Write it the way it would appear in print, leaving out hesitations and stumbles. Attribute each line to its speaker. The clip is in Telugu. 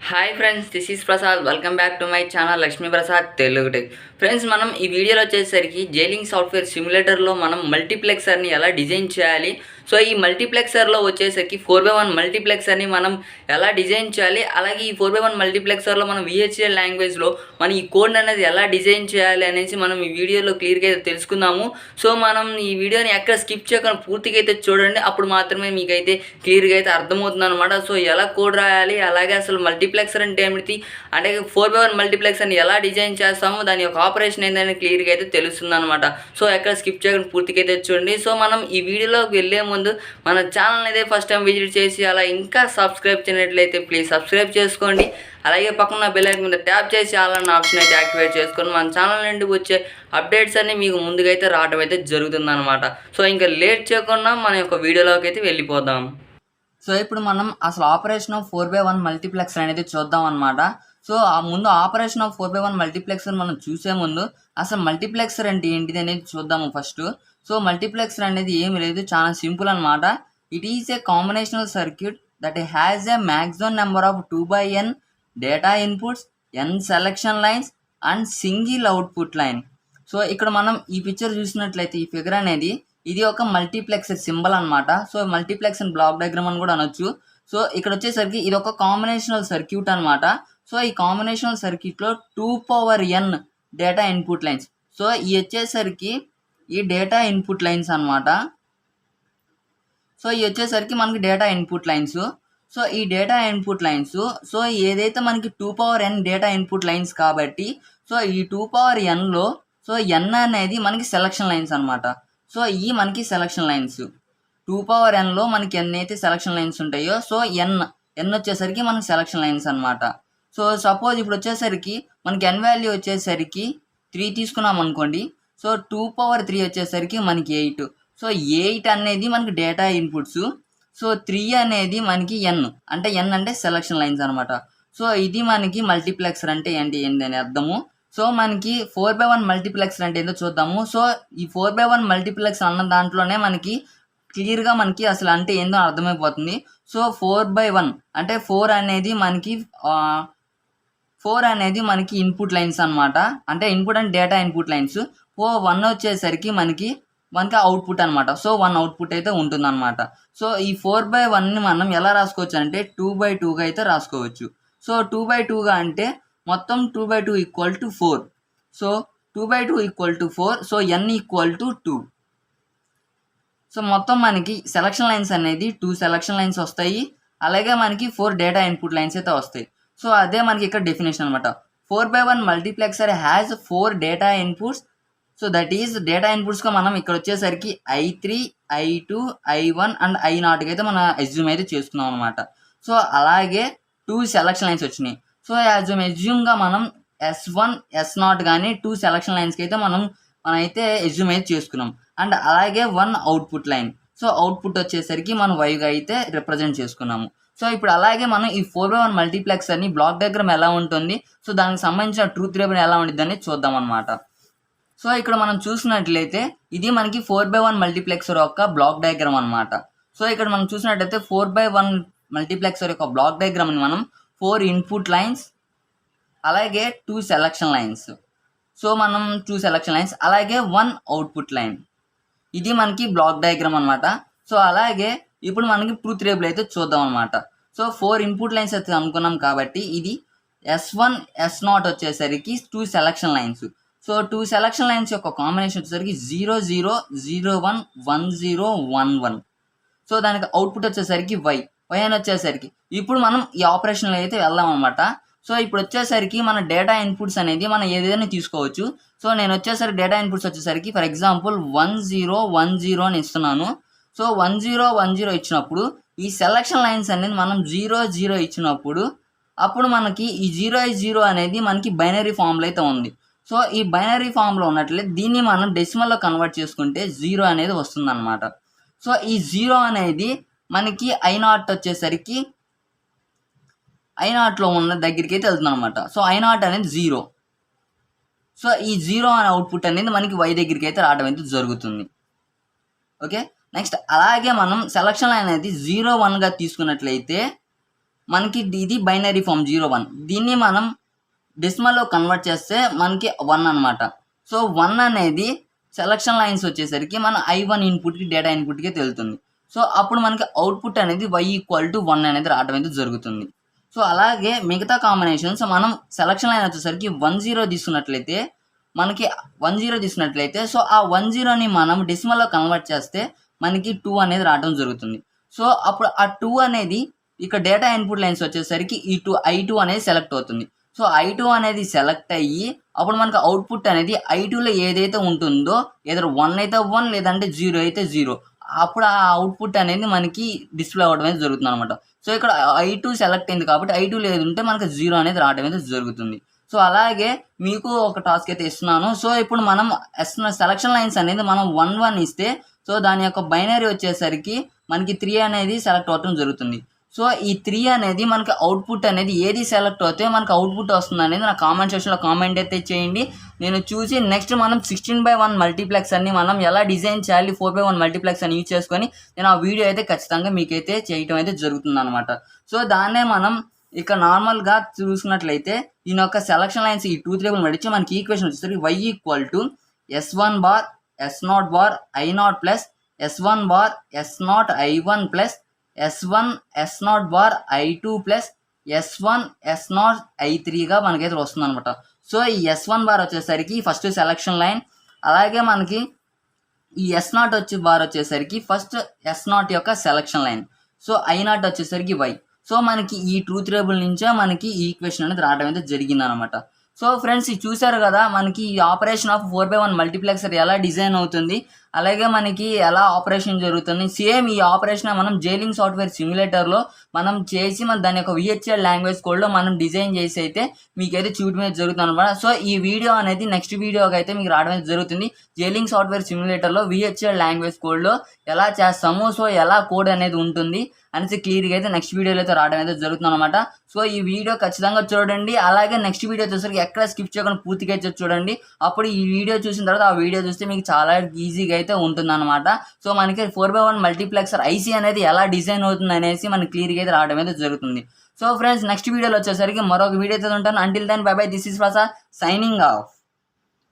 Speaker 1: Hi friends, this is Prasad. Welcome back to my channel Lakshmiprasad Telugu tech. Friends, మనం ఈ వీడియోలో వచ్చేసరికి జైలింగ్ సాఫ్ట్వేర్ సిమ్యులేటర్లో మనం మల్టీప్లెక్సర్ని ఎలా డిజైన్ చేయాలి, సో ఈ మల్టీప్లెక్సర్లో వచ్చేసరికి 4x1 మల్టీప్లెక్సర్ని మనం ఎలా డిజైన్ చేయాలి, అలాగే ఈ 4x1 మల్టీప్లెక్సర్లో మనం VHDL లాంగ్వేజ్లో మనం ఈ కోడ్ అనేది ఎలా డిజైన్ చేయాలి అనేసి మనం ఈ వీడియోలో క్లియర్గా అయితే తెలుసుకుందాము. సో మనం ఈ వీడియోని ఎక్కడ స్కిప్ చేయకుండా పూర్తిగా అయితే చూడండి, అప్పుడు మాత్రమే మీకైతే క్లియర్గా అయితే అర్థమవుతుంది అనమాట. సో ఎలా కోడ్ రాయాలి, అలాగే అసలు మల్టీప్లెక్సర్ అంటే ఏమిటి, అంటే 4x1 మల్టీప్లెక్సర్ని ఎలా డిజైన్ చేస్తాము, దాని యొక్క ఆపరేషన్ ఏంటని క్లియర్గా అయితే తెలుస్తుంది అనమాట. సో ఎక్కడ స్కిప్ చేయకుండా పూర్తిగా అయితే చూడండి. సో మనం ఈ వీడియోలోకి వెళ్ళే ముందు మన ఛానల్ అయితే ఫస్ట్ టైం విజిట్ చేసి అలా ఇంకా సబ్స్క్రైబ్ చేయనట్లయితే ప్లీజ్ సబ్స్క్రైబ్ చేసుకోండి. అలాగే పక్కన బెల్ ఐకాన్ మీద ట్యాప్ చేసి అలాంటి ఆప్షన్ అయితే యాక్టివేట్ చేసుకొని మన ఛానల్ నుండి వచ్చే అప్డేట్స్ అన్నీ మీకు ముందుగా అయితే రావడం అయితే జరుగుతుందన్నమాట. సో ఇంకా లేట్ చేయకుండా మన యొక్క వీడియోలోకి అయితే వెళ్ళిపోదాం. సో ఇప్పుడు మనం అసలు ఆపరేషన్ ఆఫ్ 4x1 మల్టీప్లెక్సర్ అనేది చూద్దాం అనమాట. సో ఆ ముందు ఆపరేషన్ ఆఫ్ 4x1 మల్టీప్లెక్సర్ మనం చూసే ముందు అసలు మల్టీప్లెక్సర్ అంటే ఏంటిది అనేది చూద్దాము ఫస్ట్. సో మల్టీప్లెక్సర్ అనేది ఏమి లేదు, చాలా సింపుల్ అనమాట. It is a combinational circuit that has a maximum number of 2/n data inputs, n selection lines and single output line. So ఇక్కడ మనం ఈ పిక్చర్ చూసినట్లయితే ఈ ఫిగర్ అనేది ఇది ఒక మల్టీప్లెక్సర్ సింబల్ అనమాట. సో మల్టీప్లెక్సర్ బ్లాక్ డయాగ్రామ్ అని కూడా అనొచ్చు. సో ఇక్కడ వచ్చేసరికి ఇది ఒక కాంబినేషనల్ సర్క్యూట్ అనమాట. సో ఈ కాంబినేషనల్ సర్క్యూట్లో 2/n data input lines. So ఈ వచ్చేసరికి ఈ డేటా ఇన్పుట్ లైన్స్ అనమాట. సో ఇవి వచ్చేసరికి మనకి డేటా ఇన్పుట్ లైన్స్. సో ఈ డేటా ఇన్పుట్ లైన్స్, సో ఏదైతే మనకి 2/n డేటా ఇన్పుట్ లైన్స్ కాబట్టి, సో ఈ 2/nలో సో n అనేది మనకి సెలక్షన్ లైన్స్ అనమాట. సో ఈ మనకి సెలక్షన్ లైన్స్ 2/nలో మనకి ఎన్ని అయితే సెలక్షన్ లైన్స్ ఉంటాయో, సో n వచ్చేసరికి మనకి సెలక్షన్ లైన్స్ అనమాట. సో సపోజ్ ఇప్పుడు వచ్చేసరికి మనకి n వాల్యూ వచ్చేసరికి 3 తీసుకున్నాం అనుకోండి. సో 2/3 వచ్చేసరికి మనకి 8. సో 8 అనేది మనకి డేటా ఇన్పుట్స్. సో 3 అనేది మనకి n అంటే సెలక్షన్ లైన్స్ అనమాట. సో ఇది మనకి మల్టీప్లెక్సర్ అంటే ఏంటి అని అర్థము. సో మనకి 4x1 మల్టీప్లెక్సర్ అంటే ఏంటో చూద్దాము. సో ఈ 4x1 మల్టీప్లెక్సర్ అన్న దాంట్లోనే మనకి క్లియర్గా మనకి అసలు అంటే ఏందో అర్థమైపోతుంది. సో 4/1 అంటే 4 అనేది మనకి ఇన్పుట్ లైన్స్ అనమాట. అంటే ఇన్పుట్ అంటే డేటా ఇన్పుట్ లైన్స్. 1 వచ్చేసరికి మనకి అవుట్పుట్ అనమాట. సో 1 అవుట్పుట్ అయితే ఉంటుంది అనమాట. సో ఈ 4/1ని మనం ఎలా రాసుకోవచ్చు అంటే 2/2గా అయితే రాసుకోవచ్చు. సో 2/2గా అంటే మొత్తం 2/2 = 4. సో 2/2 = 4. So n = 2. సో మొత్తం మనకి సెలక్షన్ లైన్స్ అనేది 2 సెలక్షన్ లైన్స్ వస్తాయి. అలాగే మనకి 4 డేటా ఇన్పుట్ లైన్స్ అయితే వస్తాయి. సో అదే మనకి ఇక్కడ డెఫినేషన్ అనమాట. 4x1 multiplexer has 4 data inputs. So that is data ఇన్పుట్స్గా మనం ఇక్కడ వచ్చేసరికి I3, I2, I1 and I0 అయితే మనం అజ్యూమ్ అయితే చేసుకున్నాం అనమాట. సో అలాగే 2 సెలక్షన్ లైన్స్ వచ్చినాయి. సో అజ్యూమ్గా మనం S1, S0 కానీ 2 సెలక్షన్ లైన్స్కి అయితే మనం అయితే అజ్యూమ్ అయితే చేసుకున్నాం. అండ్ అలాగే 1 అవుట్పుట్ లైన్. సో అవుట్పుట్ వచ్చేసరికి మనం వైగా అయితే రిప్రజెంట్ చేసుకున్నాము. సో ఇప్పుడు అలాగే మనం ఈ 4x1 మల్టీప్లెక్సర్ని బ్లాక్ డయాగ్రామ్ ఎలా ఉంటుంది, సో దానికి సంబంధించిన ట్రూత్ టేబుల్ ఎలా ఉంటుంది అని చూద్దాం అనమాట. సో ఇక్కడ మనం చూసినట్లయితే ఇది మనకి 4x1 మల్టీప్లెక్సర్ యొక్క బ్లాక్ డయాగ్రామ్ అనమాట. సో ఇక్కడ మనం చూసినట్లయితే 4x1 మల్టీప్లెక్సర్ యొక్క బ్లాక్ డయాగ్రామ్ని మనం 4 ఇన్పుట్ లైన్స్ అలాగే 2 సెలక్షన్ లైన్స్. సో మనం 2 సెలక్షన్ లైన్స్ అలాగే 1 అవుట్పుట్ లైన్, ఇది మనకి బ్లాక్ డయాగ్రామ్ అనమాట. సో అలాగే ఇప్పుడు మనకి ట్రూత్ టేబుల్ అయితే చూద్దాం అనమాట. సో 4 ఇన్పుట్ లైన్స్ అయితే అనుకున్నాం కాబట్టి ఇది S1, S0 వచ్చేసరికి 2 selection lines. So 2 selection lines యొక్క కాంబినేషన్ వచ్చేసరికి 0, 0, 0, 1, 1, 0, 1, 1. సో దానికి అవుట్పుట్ వచ్చేసరికి y అని వచ్చేసరికి ఇప్పుడు మనం ఈ ఆపరేషన్లో అయితే వెళ్దాం అనమాట. సో ఇప్పుడు వచ్చేసరికి మన డేటా ఇన్పుట్స్ అనేది మనం ఏదైనా తీసుకోవచ్చు. సో నేను వచ్చేసరికి డేటా ఇన్పుట్స్ వచ్చేసరికి ఫర్ ఎగ్జాంపుల్ 1, 0, 1, 0 అని ఇస్తున్నాను. సో 1, 0, 1, 0 ఇచ్చినప్పుడు ఈ సెలక్షన్ లైన్స్ అనేది మనం 0, 0 ఇచ్చినప్పుడు అప్పుడు మనకి ఈ 0, అనేది మనకి బైనరీ ఫామ్లో అయితే ఉంది. సో ఈ బైనరీ ఫామ్లో ఉన్నట్లయితే దీన్ని మనం డెసిమల్లో కన్వర్ట్ చేసుకుంటే 0 అనేది వస్తుంది అనమాట. సో ఈ 0 అనేది మనకి I0 వచ్చేసరికి I0లో ఉన్న దగ్గరికి అయితే వెళ్తుంది అనమాట. సో I0 అనేది 0. సో ఈ 0 అనే అవుట్పుట్ అనేది మనకి y దగ్గరికి అయితే రావడం అయితే జరుగుతుంది. ఓకే, నెక్స్ట్ అలాగే మనం సెలక్షన్ లైన్ అనేది 0, 1గా తీసుకున్నట్లయితే మనకి ఇది బైనరీ ఫామ్ 0 1. దీన్ని మనం డెసిమల్లో కన్వర్ట్ చేస్తే మనకి 1 అనమాట. సో 1 అనేది సెలక్షన్ లైన్స్ వచ్చేసరికి మన I1 ఇన్పుట్కి డేటా ఇన్పుట్కి వెళ్తుంది. సో అప్పుడు మనకి అవుట్పుట్ అనేది y = 1 అనేది రావడం అయితే జరుగుతుంది. సో అలాగే మిగతా కాంబినేషన్స్ మనం సెలక్షన్ లైన్ వచ్చేసరికి 1 0 తీసుకున్నట్లయితే మనకి 1 0 తీసుకున్నట్లయితే సో ఆ 1 0ని మనం డెసిమల్లో కన్వర్ట్ చేస్తే మనకి 2 అనేది రావడం జరుగుతుంది. సో అప్పుడు ఆ 2 అనేది ఇక్కడ డేటా ఇన్పుట్ లైన్స్ వచ్చేసరికి ఈ I2 అనేది సెలెక్ట్ అవుతుంది. సో I2 అనేది సెలెక్ట్ అయ్యి అప్పుడు మనకు అవుట్పుట్ అనేది I2లో ఏదైతే ఉంటుందో ఏదో 1 అయితే 1 లేదంటే 0 అయితే 0, అప్పుడు ఆ అవుట్పుట్ అనేది మనకి డిస్ప్లే అవ్వడం అయితే జరుగుతుంది అనమాట. సో ఇక్కడ I2 సెలెక్ట్ అయింది కాబట్టి I2 లేదు ఉంటే మనకు 0 అనేది రావడం అయితే జరుగుతుంది. సో అలాగే మీకు ఒక టాస్క్ అయితే ఇస్తున్నాను. సో ఇప్పుడు మనం సెలక్షన్ లైన్స్ అనేది మనం 1 1 ఇస్తే సో దాని యొక్క బైనరీ వచ్చేసరికి మనకి 3 అనేది సెలెక్ట్ అవ్వడం జరుగుతుంది. సో ఈ 3 అనేది మనకి అవుట్పుట్ అనేది ఏది సెలెక్ట్ అవుతే మనకు అవుట్పుట్ వస్తుంది అనేది నా కామెంట్ సెక్షన్లో కామెంట్ అయితే చేయండి. నేను చూసి నెక్స్ట్ మనం 16:1 మల్టీప్లెక్సర్ని మనం ఎలా డిజైన్ చేయాలి 4:1 మల్టీప్లెక్సర్ని యూజ్ చేసుకొని నేను ఆ వీడియో అయితే ఖచ్చితంగా మీకైతే చేయటం అయితే జరుగుతుంది అనమాట. సో దాన్నే మనం ఇక నార్మల్గా చూసుకున్నట్లయితే దీని యొక్క సెలక్షన్ లైన్స్ ఈ 2 3 మడిచి మనకి ఈక్వేషన్ వచ్చేసరికి y = S1 bar S0 bar I0 plus S1 bar S0 I1 plus S1 S0 bar I2 plus S1 S0 I3గా మనకైతే వస్తుంది అనమాట. సో ఈ S1 బార్ వచ్చేసరికి ఫస్ట్ సెలక్షన్ లైన్, అలాగే మనకి ఈ S0 బార్ వచ్చేసరికి ఫస్ట్ S0 యొక్క సెలక్షన్ లైన్, సో I0 వచ్చేసరికి y. సో మనకి ఈ ట్రూత్ టేబుల్ నుంచే మనకి ఈ ఈక్వేషన్ అనేది రావడం అయితే జరిగింది అనమాట. సో ఫ్రెండ్స్ ఇది చూసారు కదా మనకి ఈ ఆపరేషన్ ఆఫ్ 4:1 మల్టీప్లెక్సర్ ఎలా డిజైన్ అవుతుంది, అలాగే మనకి ఎలా ఆపరేషన్ జరుగుతుంది. సేమ్ ఈ ఆపరేషన్ మనం జైలింగ్ సాఫ్ట్వేర్ సిమ్యులేటర్లో మనం చేసి మన దాని యొక్క VHDL లాంగ్వేజ్ కోడ్లో మనం డిజైన్ చేసి అయితే మీకైతే చూడడం అయితే జరుగుతుంది అనమాట. సో ఈ వీడియో అనేది నెక్స్ట్ వీడియోకి అయితే మీకు రావడం అయితే జరుగుతుంది. జైలింగ్ సాఫ్ట్వేర్ సిమ్యులేటర్లో VHDL లాంగ్వేజ్ కోడ్లో ఎలా చేస్తాము, సో ఎలా కోడ్ అనేది ఉంటుంది అనేసి క్లియర్గా అయితే నెక్స్ట్ వీడియోలో అయితే రావడం అయితే జరుగుతుంది అనమాట. సో ఈ వీడియో ఖచ్చితంగా చూడండి, అలాగే నెక్స్ట్ వీడియో వచ్చేసరికి ఎక్కడ స్కిప్ చేయకుండా పూర్తిగా అయితే చూడండి. అప్పుడు ఈ వీడియో చూసిన తర్వాత ఆ వీడియో చూస్తే మీకు చాలా ఈజీగా అయితే ఉంటుంది అనమాట. సో మనకి 4:1 మల్టీప్లెక్సర్ IC అనేది ఎలా డిజైన్ అవుతుంది అనేసి మనకి క్లియర్గా అయితే రావడం అయితే జరుగుతుంది. సో ఫ్రెండ్స్ నెక్స్ట్ వీడియోలో వచ్చేసరికి మరొక వీడియో అయితే ఉంటాను. Until then bye bye, this is Prasad signing of.